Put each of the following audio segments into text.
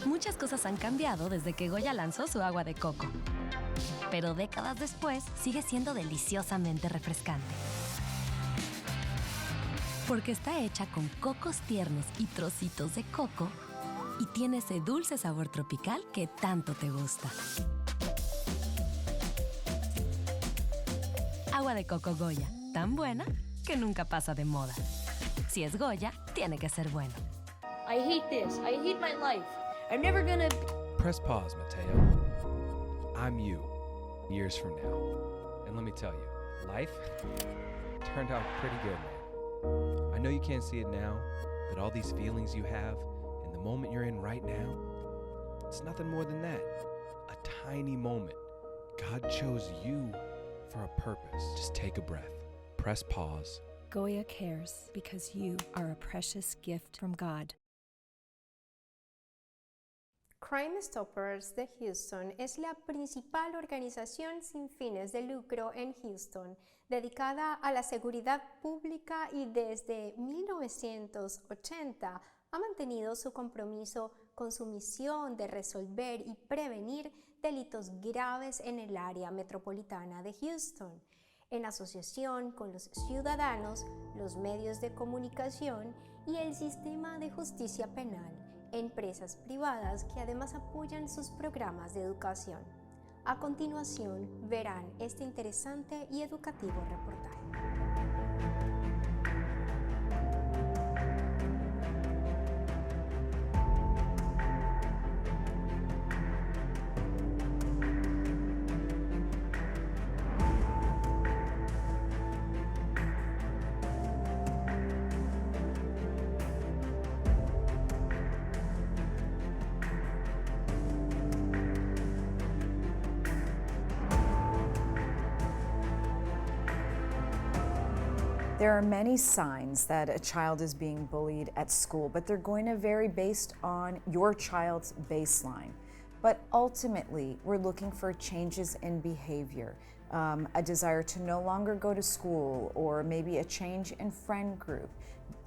Muchas cosas han cambiado desde que Goya lanzó su agua de coco. Pero décadas después, sigue siendo deliciosamente refrescante. Porque está hecha con cocos tiernos y trocitos de coco y tiene ese dulce sabor tropical que tanto te gusta. Agua de coco Goya, tan buena que nunca pasa de moda. Si es Goya, tiene que ser bueno. I hate this. I hate my life. I'm never gonna... Press pause, Mateo. I'm you, years from now. And let me tell you, life turned out pretty good, man. I know you can't see it now, but all these feelings you have in the moment you're in right now, it's nothing more than that. A tiny moment. God chose you for a purpose. Just take a breath. Press pause. Goya cares because you are a precious gift from God. Crime Stoppers de Houston es la principal organización sin fines de lucro en Houston, dedicada a la seguridad pública y desde 1980 ha mantenido su compromiso con su misión de resolver y prevenir delitos graves en el área metropolitana de Houston, en asociación con los ciudadanos, los medios de comunicación y el sistema de justicia penal, empresas privadas que además apoyan sus programas de educación. A continuación verán este interesante y educativo reportaje. There are many signs that a child is being bullied at school, but they're going to vary based on your child's baseline. But ultimately, we're looking for changes in behavior, a desire to no longer go to school, or maybe a change in friend group.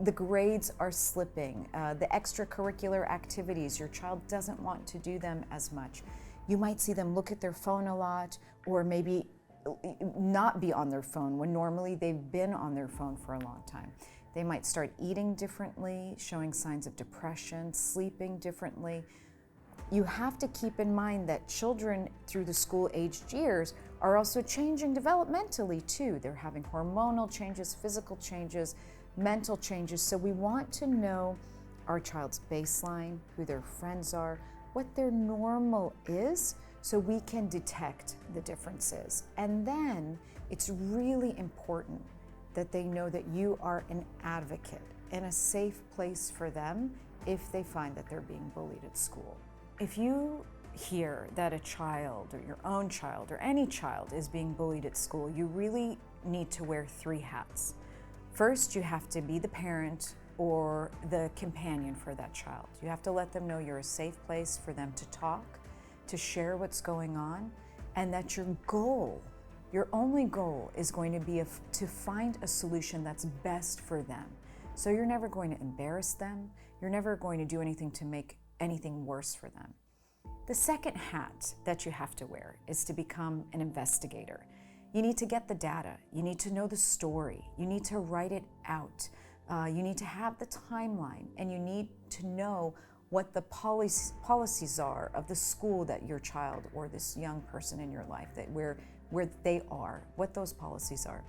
The grades are slipping, the extracurricular activities, your child doesn't want to do them as much. You might see them look at their phone a lot, or maybe not be on their phone when normally they've been on their phone for a long time. They might start eating differently, showing signs of depression, sleeping differently. You have to keep in mind that children through the school-aged years are also changing developmentally too. They're having hormonal changes, physical changes, mental changes. So we want to know our child's baseline, who their friends are, what their normal is, so we can detect the differences. And then it's really important that they know that you are an advocate and a safe place for them if they find that they're being bullied at school. If you hear that a child or your own child or any child is being bullied at school, you really need to wear 3 hats. First, you have to be the parent or the companion for that child. You have to let them know you're a safe place for them to talk, to share what's going on, and that your goal, your only goal, is going to be to find a solution that's best for them. So you're never going to embarrass them, you're never going to do anything to make anything worse for them. The second hat that you have to wear is to become an investigator. You need to get the data, you need to know the story, you need to write it out, you need to have the timeline, and you need to know what the policies are of the school that your child or this young person in your life, that where they are, what those policies are.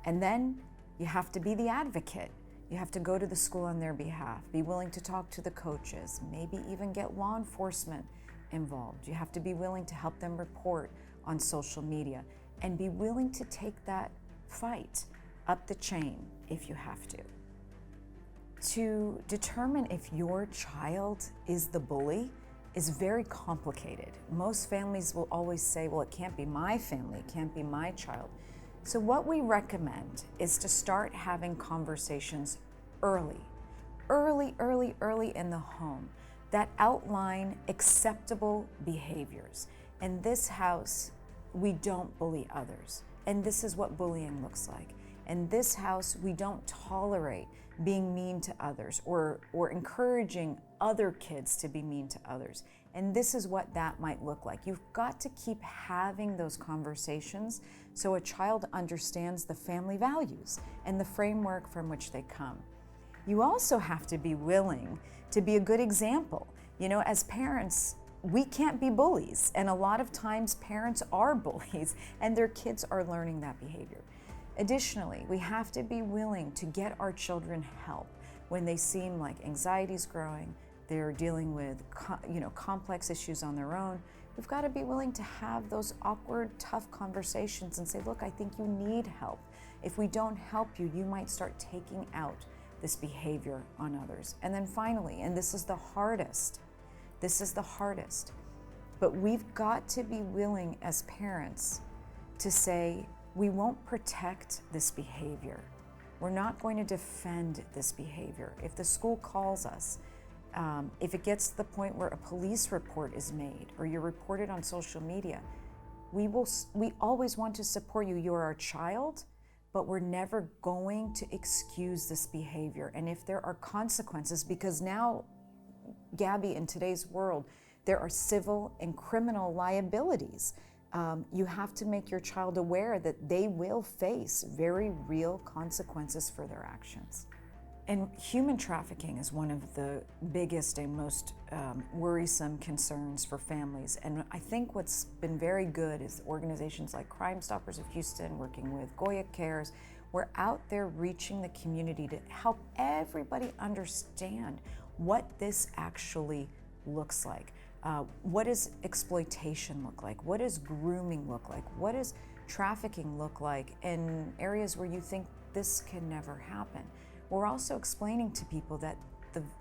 And then you have to be the advocate. You have to go to the school on their behalf, be willing to talk to the coaches, maybe even get law enforcement involved. You have to be willing to help them report on social media and be willing to take that fight up the chain if you have to. To determine if your child is the bully is very complicated. Most families will always say, well, it can't be my family, it can't be my child. So what we recommend is to start having conversations early in the home that outline acceptable behaviors. In this house, we don't bully others, and this is what bullying looks like. In this house, we don't tolerate being mean to others or encouraging other kids to be mean to others. And this is what that might look like. You've got to keep having those conversations so a child understands the family values and the framework from which they come. You also have to be willing to be a good example. You know, as parents, we can't be bullies, and a lot of times parents are bullies and their kids are learning that behavior. Additionally, we have to be willing to get our children help when they seem like anxiety's growing, they're dealing with complex issues on their own. We've got to be willing to have those awkward, tough conversations and say, look, I think you need help. If we don't help you, you might start taking out this behavior on others. And then finally, and this is the hardest, but we've got to be willing as parents to say, we won't protect this behavior. We're not going to defend this behavior. If the school calls us, if it gets to the point where a police report is made or you're reported on social media, we always want to support you. You're our child, but we're never going to excuse this behavior. And if there are consequences, because now, Gabby, in today's world, there are civil and criminal liabilities. You have to make your child aware that they will face very real consequences for their actions. And human trafficking is one of the biggest and most worrisome concerns for families. And I think what's been very good is organizations like Crime Stoppers of Houston, working with Goya Cares, we're out there reaching the community to help everybody understand what this actually looks like. What does exploitation look like? What does grooming look like? What does trafficking look like in areas where you think this can never happen? We're also explaining to people that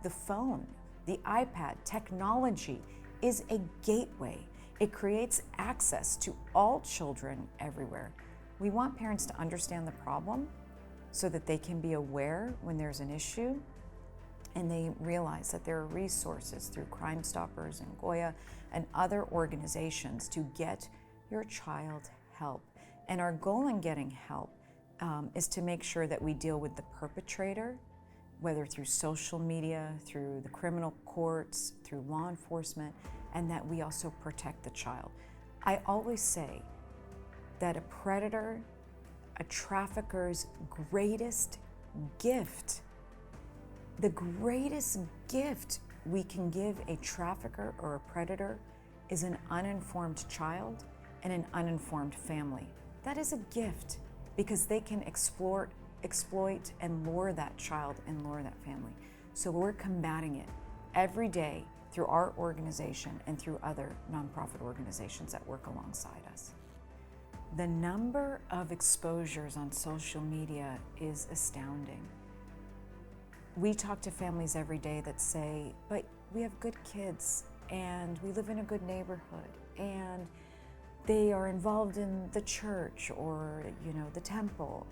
the phone, the iPad, technology is a gateway. It creates access to all children everywhere. We want parents to understand the problem so that they can be aware when there's an issue, and they realize that there are resources through Crime Stoppers and Goya and other organizations to get your child help. And our goal in getting help is to make sure that we deal with the perpetrator, whether through social media, through the criminal courts, through law enforcement, and that we also protect the child. I always say that a predator, a trafficker's greatest gift, the greatest gift we can give a trafficker or a predator is an uninformed child and an uninformed family. That is a gift, because they can exploit and lure that child and lure that family. So we're combating it every day through our organization and through other nonprofit organizations that work alongside us. The number of exposures on social media is astounding. We talk to families every day that say, but we have good kids and we live in a good neighborhood and they are involved in the church or the temple.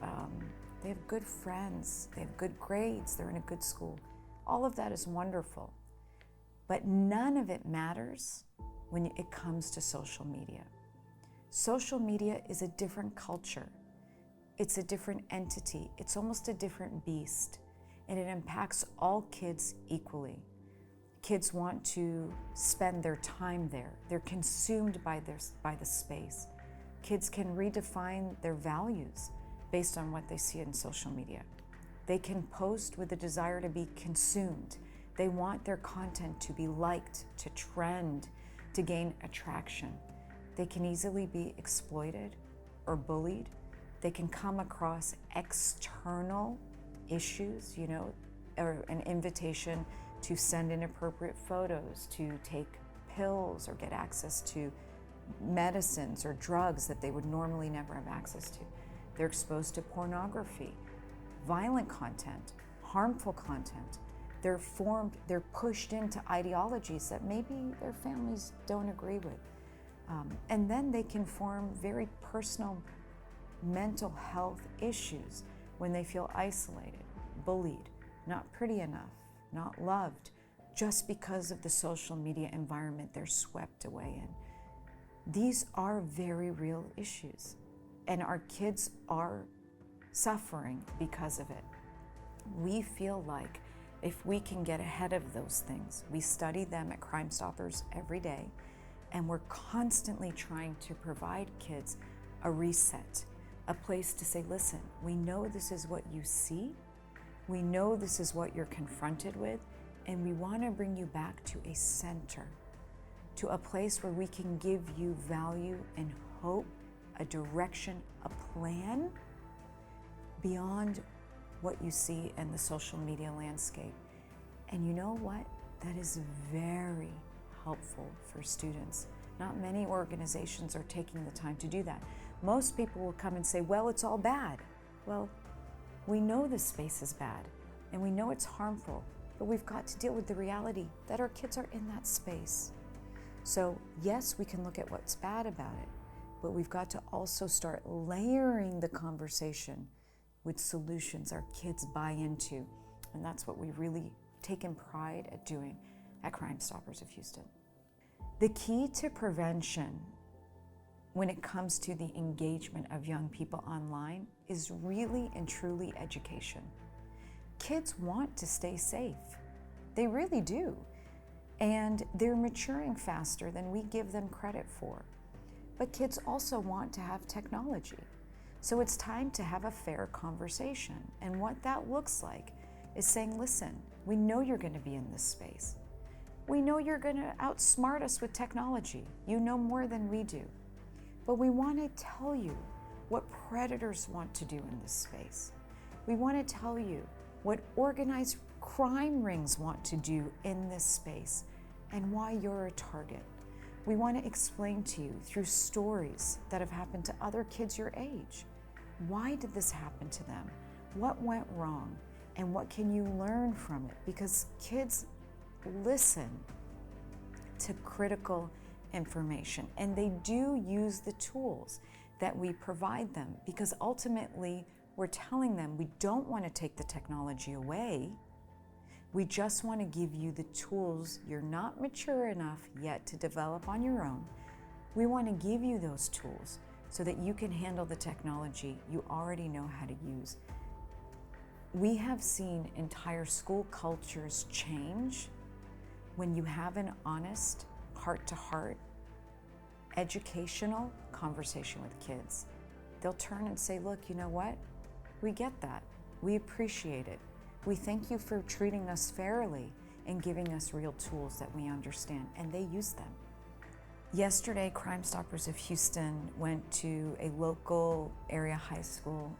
They have good friends, they have good grades, they're in a good school. All of that is wonderful, but none of it matters when it comes to social media. Social media is a different culture. It's a different entity. It's almost a different beast, and it impacts all kids equally. Kids want to spend their time there. They're consumed by the space. Kids can redefine their values based on what they see in social media. They can post with a desire to be consumed. They want their content to be liked, to trend, to gain attraction. They can easily be exploited or bullied. They can come across external issues, or an invitation to send inappropriate photos, to take pills or get access to medicines or drugs that they would normally never have access to. They're exposed to pornography, violent content, harmful content. They're pushed into ideologies that maybe their families don't agree with. And then they can form very personal mental health issues when they feel isolated, bullied, not pretty enough, not loved, just because of the social media environment they're swept away in. These are very real issues, and our kids are suffering because of it. We feel like if we can get ahead of those things, we study them at Crime Stoppers every day, and we're constantly trying to provide kids a reset, a place to say, listen, we know this is what you see, we know this is what you're confronted with, and we want to bring you back to a center, to a place where we can give you value and hope, a direction, a plan beyond what you see in the social media landscape. And you know what? That is very helpful for students. Not many organizations are taking the time to do that. Most people will come and say, well, it's all bad. Well, we know this space is bad and we know it's harmful, but we've got to deal with the reality that our kids are in that space. So yes, we can look at what's bad about it, but we've got to also start layering the conversation with solutions our kids buy into. And that's what we've really taken pride at doing at Crime Stoppers of Houston. The key to prevention when it comes to the engagement of young people online is really and truly education. Kids want to stay safe. They really do. And they're maturing faster than we give them credit for. But kids also want to have technology. So it's time to have a fair conversation. And what that looks like is saying, listen, we know you're going to be in this space. We know you're going to outsmart us with technology. You know more than we do. But we want to tell you what predators want to do in this space. We want to tell you what organized crime rings want to do in this space and why you're a target. We want to explain to you through stories that have happened to other kids your age. Why did this happen to them? What went wrong? And what can you learn from it? Because kids listen to critical information and they do use the tools that we provide them, because ultimately we're telling them we don't want to take the technology away. We just want to give you the tools you're not mature enough yet to develop on your own. We want to give you those tools so that you can handle the technology you already know how to use. We have seen entire school cultures change when you have an honest, heart-to-heart, educational conversation with kids. They'll turn and say, look, you know what? We get that. We appreciate it. We thank you for treating us fairly and giving us real tools that we understand, and they use them. Yesterday, Crime Stoppers of Houston went to a local area high school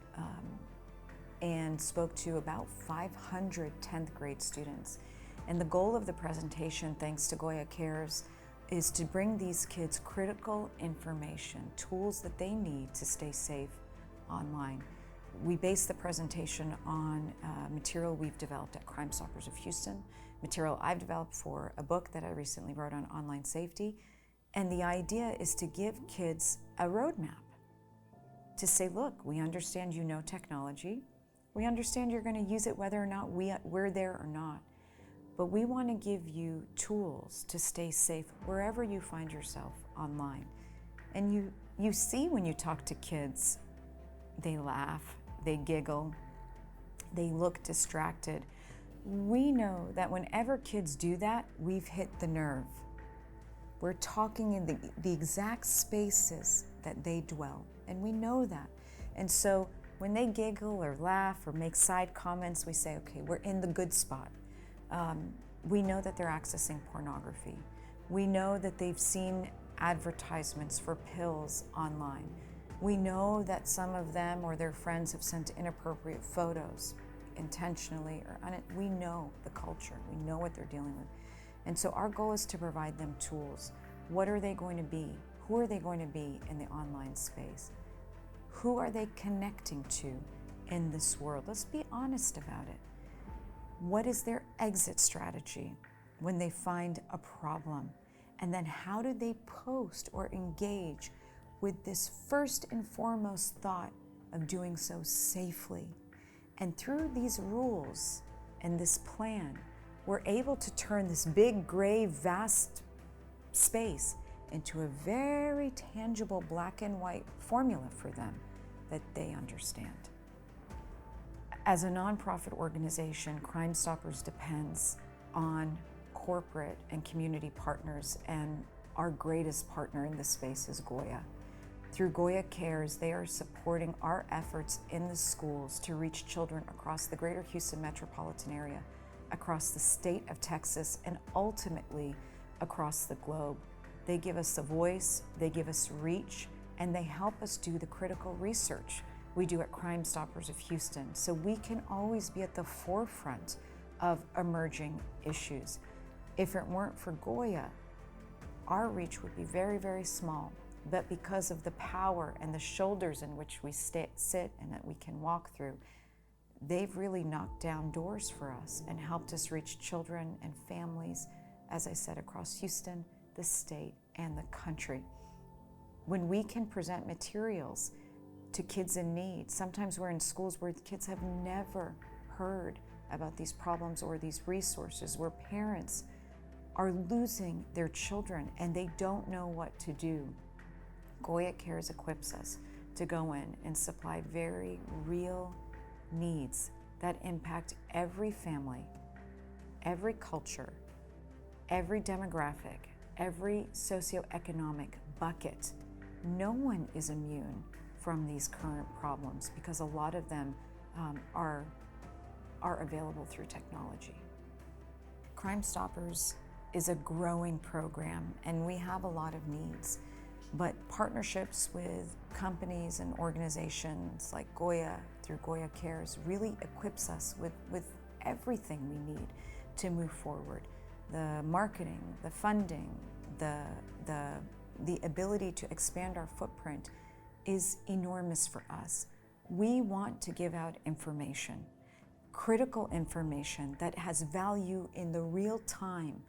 and spoke to about 500 10th grade students. And the goal of the presentation, thanks to Goya Cares, is to bring these kids critical information, tools that they need to stay safe online. We based the presentation on material we've developed at Crime Stoppers of Houston, material I've developed for a book that I recently wrote on online safety. And the idea is to give kids a roadmap to say, look, we understand you know technology. We understand you're going to use it whether or not we're there or not. But we want to give you tools to stay safe wherever you find yourself online. And you see when you talk to kids, they laugh, they giggle, they look distracted. We know that whenever kids do that, we've hit the nerve. We're talking in the exact spaces that they dwell, and we know that. And so when they giggle or laugh or make side comments, we say, okay, we're in the good spot. We know that they're accessing pornography. We know that they've seen advertisements for pills online. We know that some of them or their friends have sent inappropriate photos intentionally or we know the culture. We know what they're dealing with. And so our goal is to provide them tools. What are they going to be? Who are they going to be in the online space? Who are they connecting to in this world? Let's be honest about it. What is their exit strategy when they find a problem? And then how do they post or engage with this first and foremost thought of doing so safely? And through these rules and this plan, we're able to turn this big, gray, vast space into a very tangible black and white formula for them that they understand. As a nonprofit organization, Crime Stoppers depends on corporate and community partners, and our greatest partner in this space is Goya. Through Goya Cares, they are supporting our efforts in the schools to reach children across the greater Houston metropolitan area, across the state of Texas, and ultimately across the globe. They give us a voice, they give us reach, and they help us do the critical research we do at Crime Stoppers of Houston, so we can always be at the forefront of emerging issues. If it weren't for Goya, our reach would be very, very small. But because of the power and the shoulders in which we sit and that we can walk through, they've really knocked down doors for us and helped us reach children and families, as I said, across Houston, the state, and the country. When we can present materials to kids in need, sometimes we're in schools where kids have never heard about these problems or these resources, where parents are losing their children and they don't know what to do. Goya Cares equips us to go in and supply very real needs that impact every family, every culture, every demographic, every socioeconomic bucket. No one is immune from these current problems because a lot of them are available through technology. Crime Stoppers is a growing program and we have a lot of needs, but partnerships with companies and organizations like Goya through Goya Cares really equips us with everything we need to move forward. The marketing, the funding, the ability to expand our footprint is enormous for us. We want to give out information, critical information that has value in the real time,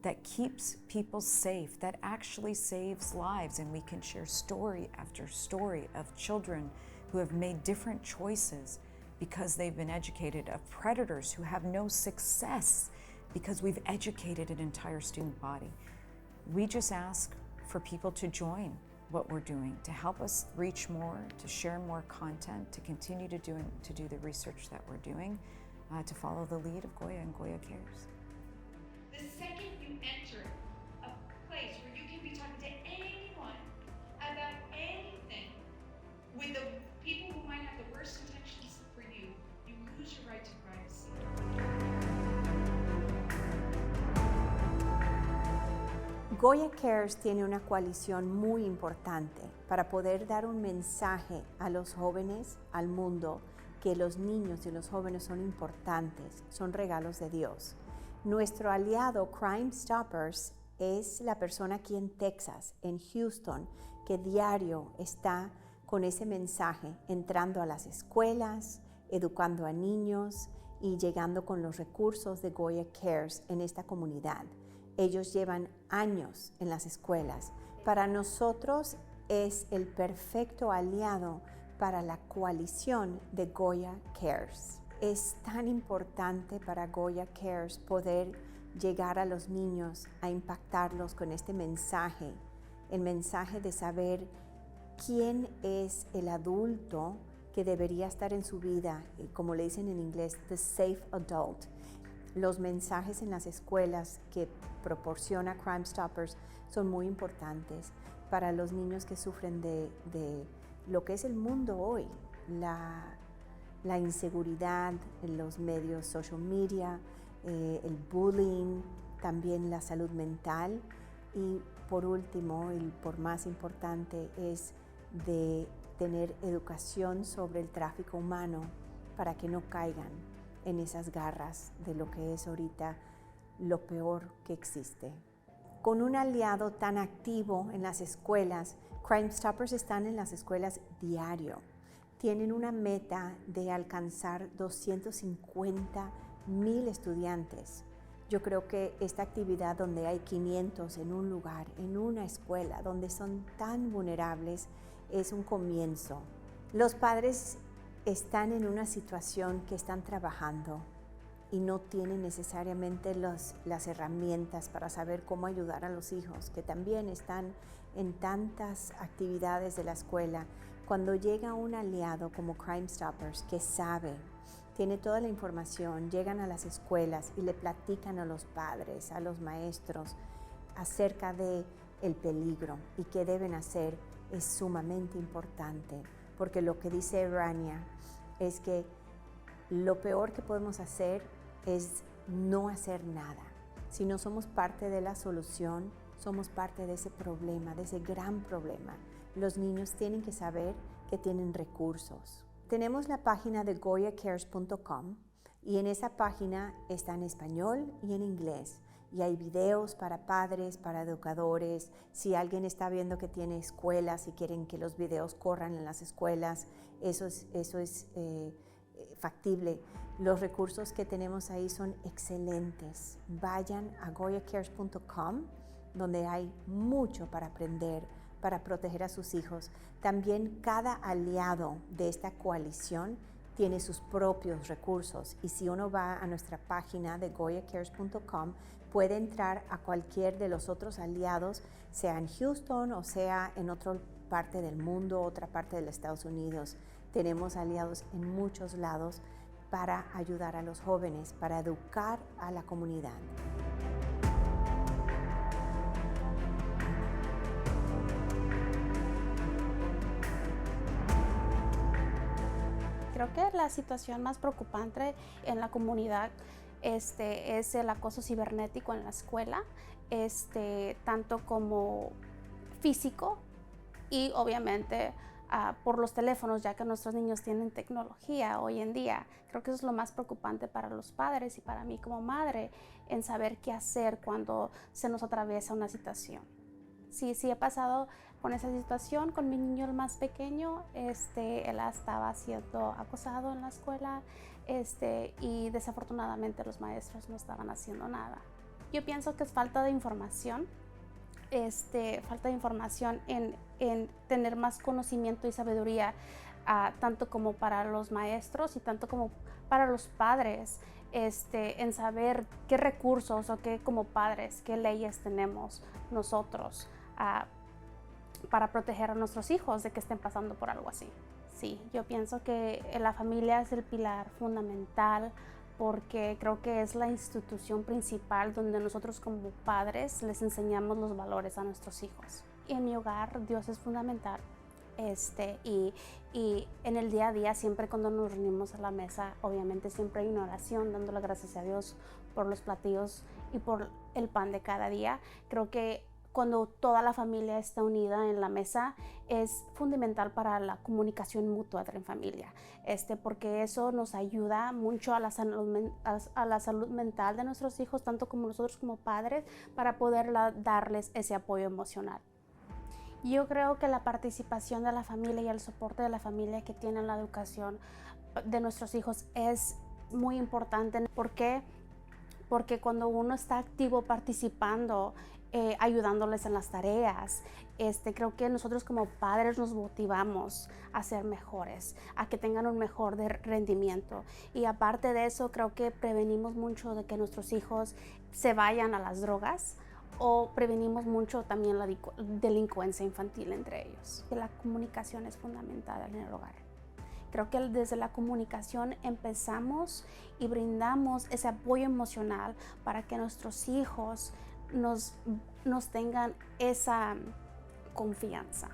that keeps people safe, that actually saves lives, and we can share story after story of children who have made different choices because they've been educated, of predators who have no success because we've educated an entire student body. We just ask for people to join what we're doing, to help us reach more, to share more content, to continue to do the research that we're doing, to follow the lead of Goya and Goya Cares. The second you enter a place where you can be talking to anyone about anything, with the people who might have the worst intentions for you, you lose your right to privacy. Goya Cares tiene una coalición muy importante para poder dar un mensaje a los jóvenes, al mundo, que los niños y los jóvenes son importantes, son regalos de Dios. Nuestro aliado Crime Stoppers es la persona aquí en Texas, en Houston, que diario está con ese mensaje, entrando a las escuelas, educando a niños y llegando con los recursos de Goya Cares en esta comunidad. Ellos llevan años en las escuelas. Para nosotros es el perfecto aliado para la coalición de Goya Cares. Es tan importante para Goya Cares poder llegar a los niños, a impactarlos con este mensaje, el mensaje de saber quién es el adulto que debería estar en su vida, como le dicen en inglés, the safe adult. Los mensajes en las escuelas que proporciona Crime Stoppers son muy importantes para los niños que sufren de lo que es el mundo hoy, la inseguridad en los medios social media, el bullying, también la salud mental, y por último, y por más importante, es de tener educación sobre el tráfico humano para que no caigan en esas garras de lo que es ahorita lo peor que existe. Con un aliado tan activo en las escuelas, Crime Stoppers están en las escuelas diario. Tienen una meta de alcanzar 250,000 estudiantes. Yo creo que esta actividad donde hay 500 en un lugar, en una escuela, donde son tan vulnerables, es un comienzo. Los padres están en una situación que están trabajando y no tienen necesariamente las herramientas para saber cómo ayudar a los hijos, que también están en tantas actividades de la escuela. Cuando llega un aliado como Crime Stoppers que sabe tiene toda la información, llegan a las escuelas y le platican a los padres, a los maestros acerca de el peligro y qué deben hacer, es sumamente importante, porque lo que dice Rania es que lo peor que podemos hacer es no hacer nada. Si no somos parte de la solución, somos parte de ese problema, de ese gran problema. Los niños tienen que saber que tienen recursos. Tenemos la página de goyacares.com y en esa página está en español y en inglés. Y hay videos para padres, para educadores. Si alguien está viendo que tiene escuelas y quieren que los videos corran en las escuelas, eso es factible. Los recursos que tenemos ahí son excelentes. Vayan a goyacares.com, donde hay mucho para aprender, para proteger a sus hijos. También cada aliado de esta coalición tiene sus propios recursos, y si uno va a nuestra página de goyacares.com puede entrar a cualquier de los otros aliados, sea en Houston o sea en otra parte del mundo, otra parte de los Estados Unidos. Tenemos aliados en muchos lados para ayudar a los jóvenes, para educar a la comunidad. Creo que la situación más preocupante en la comunidad es el acoso cibernético en la escuela, tanto como físico y obviamente por los teléfonos, ya que nuestros niños tienen tecnología hoy en día. Creo que eso es lo más preocupante para los padres y para mí como madre, en saber qué hacer cuando se nos atraviesa una situación. Sí he pasado con esa situación con mi niño el más pequeño. Él estaba siendo acosado en la escuela y desafortunadamente los maestros no estaban haciendo nada. Yo pienso que es falta de información, en tener más conocimiento y sabiduría, tanto como para los maestros y tanto como para los padres, en saber qué recursos o qué como padres, qué leyes tenemos nosotros para proteger a nuestros hijos de que estén pasando por algo así. Sí, yo pienso que la familia es el pilar fundamental, porque creo que es la institución principal donde nosotros como padres les enseñamos los valores a nuestros hijos. Y en mi hogar Dios es fundamental. Y en el día a día, siempre cuando nos reunimos a la mesa, obviamente siempre hay una oración, dándole gracias a Dios por los platillos y por el pan de cada día. Creo que cuando toda la familia está unida en la mesa, es fundamental para la comunicación mutua entre familia, porque eso nos ayuda mucho a la salud mental de nuestros hijos, tanto como nosotros como padres, para poder darles ese apoyo emocional. Yo creo que la participación de la familia y el soporte de la familia que tiene la educación de nuestros hijos es muy importante. ¿Por qué? Porque cuando uno está activo participando, ayudándoles en las tareas, creo que nosotros como padres nos motivamos a ser mejores, a que tengan un mejor rendimiento. Y aparte de eso, creo que prevenimos mucho de que nuestros hijos se vayan a las drogas, o prevenimos mucho también la delincuencia infantil entre ellos. La comunicación es fundamental en el hogar. Creo que desde la comunicación empezamos y brindamos ese apoyo emocional para que nuestros hijos nos tengan esa confianza,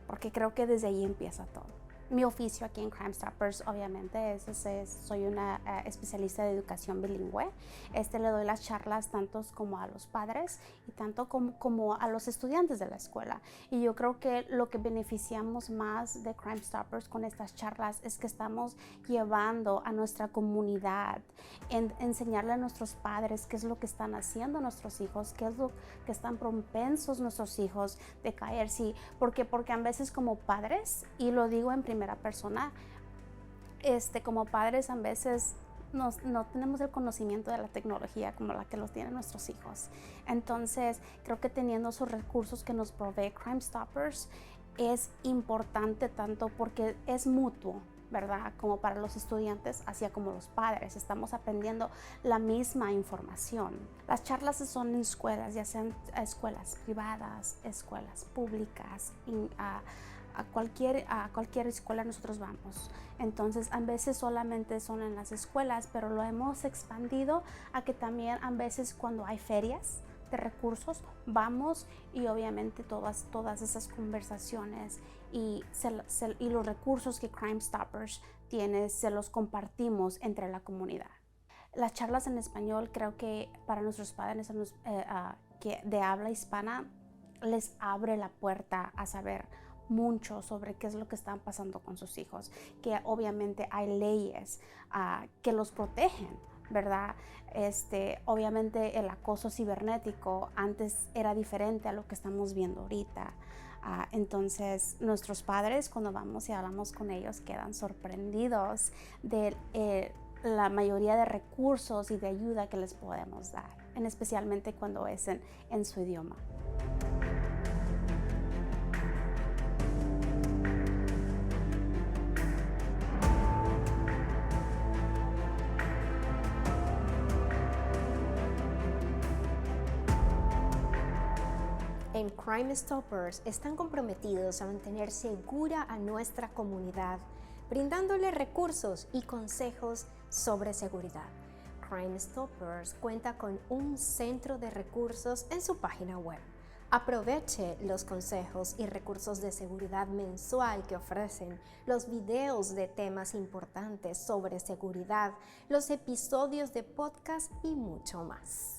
porque creo que desde ahí empieza todo. Mi oficio aquí en Crime Stoppers, obviamente, soy una especialista de educación bilingüe. Le doy las charlas tanto como a los padres y tanto como a los estudiantes de la escuela. Y yo creo que lo que beneficiamos más de Crime Stoppers con estas charlas es que estamos llevando a nuestra comunidad, enseñarle a nuestros padres qué es lo que están haciendo nuestros hijos, qué es lo que están propensos nuestros hijos de caer. Sí, porque a veces como padres, y lo digo en primera persona, como padres a veces no tenemos el conocimiento de la tecnología como la que los tienen nuestros hijos. Entonces creo que teniendo esos recursos que nos provee Crime Stoppers es importante, tanto porque es mutuo, ¿verdad? Como para los estudiantes, así como los padres. Estamos aprendiendo la misma información. Las charlas son en escuelas, ya sean escuelas privadas, escuelas públicas, a cualquier escuela nosotros vamos. Entonces, a veces solamente son en las escuelas, pero lo hemos expandido a que también a veces cuando hay ferias de recursos, vamos y obviamente todas esas conversaciones y los recursos que Crime Stoppers tiene, se los compartimos entre la comunidad. Las charlas en español creo que para nuestros padres que de habla hispana les abre la puerta a saber mucho sobre qué es lo que están pasando con sus hijos, que obviamente hay leyes que los protegen, ¿verdad? Obviamente el acoso cibernético antes era diferente a lo que estamos viendo ahorita. Entonces nuestros padres, cuando vamos y hablamos con ellos, quedan sorprendidos de la mayoría de recursos y de ayuda que les podemos dar, especialmente cuando es en su idioma. En Crime Stoppers están comprometidos a mantener segura a nuestra comunidad, brindándole recursos y consejos sobre seguridad. Crime Stoppers cuenta con un centro de recursos en su página web. Aproveche los consejos y recursos de seguridad mensual que ofrecen, los videos de temas importantes sobre seguridad, los episodios de podcast y mucho más.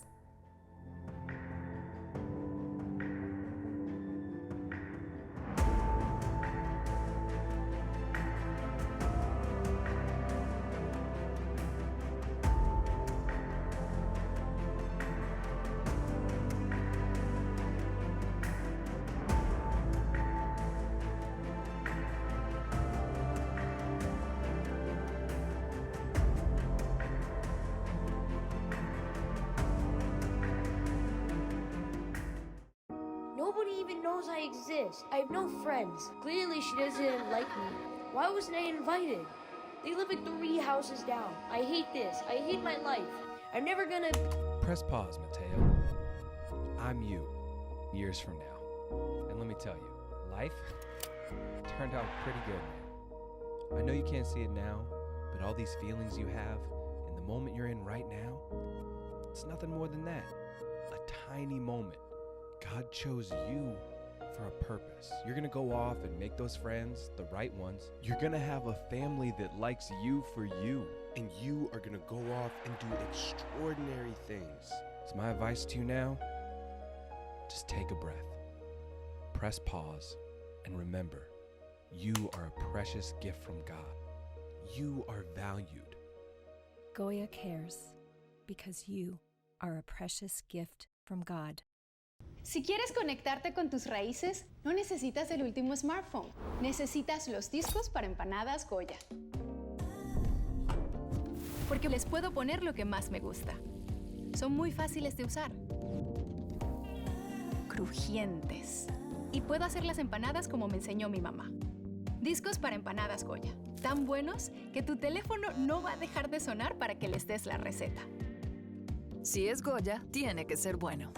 Nobody even knows I exist. I have no friends. Clearly she doesn't like me. Why wasn't I invited? They live like 3 houses down. I hate this. I hate my life. I'm never gonna... Press pause, Mateo. I'm you, years from now. And let me tell you, life turned out pretty good, man. I know you can't see it now, but all these feelings you have, and the moment you're in right now, it's nothing more than that. A tiny moment. God chose you for a purpose. You're gonna go off and make those friends, the right ones. You're gonna have a family that likes you for you. And you are gonna go off and do extraordinary things. So my advice to you now, just take a breath, press pause, and remember, you are a precious gift from God. You are valued. Goya cares because you are a precious gift from God. Si quieres conectarte con tus raíces, no necesitas el último smartphone. Necesitas los discos para empanadas Goya. Porque les puedo poner lo que más me gusta. Son muy fáciles de usar. Crujientes. Y puedo hacer las empanadas como me enseñó mi mamá. Discos para empanadas Goya. Tan buenos que tu teléfono no va a dejar de sonar para que les des la receta. Si es Goya, tiene que ser bueno.